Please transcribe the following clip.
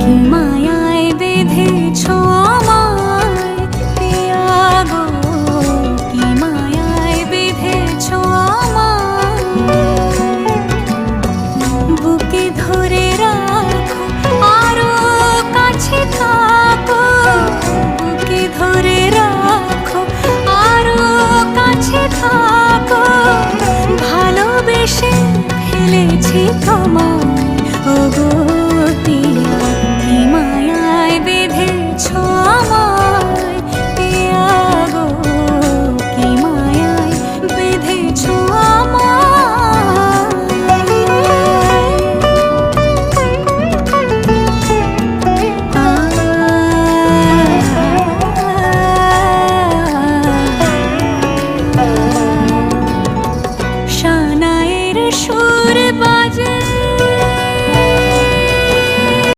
কি মায়ায় বেঁধেছ আমায় পিয়া গো, কি মায়ায় বেঁধেছ আমায়। বুকে ধরে রাখো আরো কাছে থাকো, বুকে ধরে রাখো আরো কাছে থাকো। ভালোবেসে ফেলেছি তোমায় ওগো।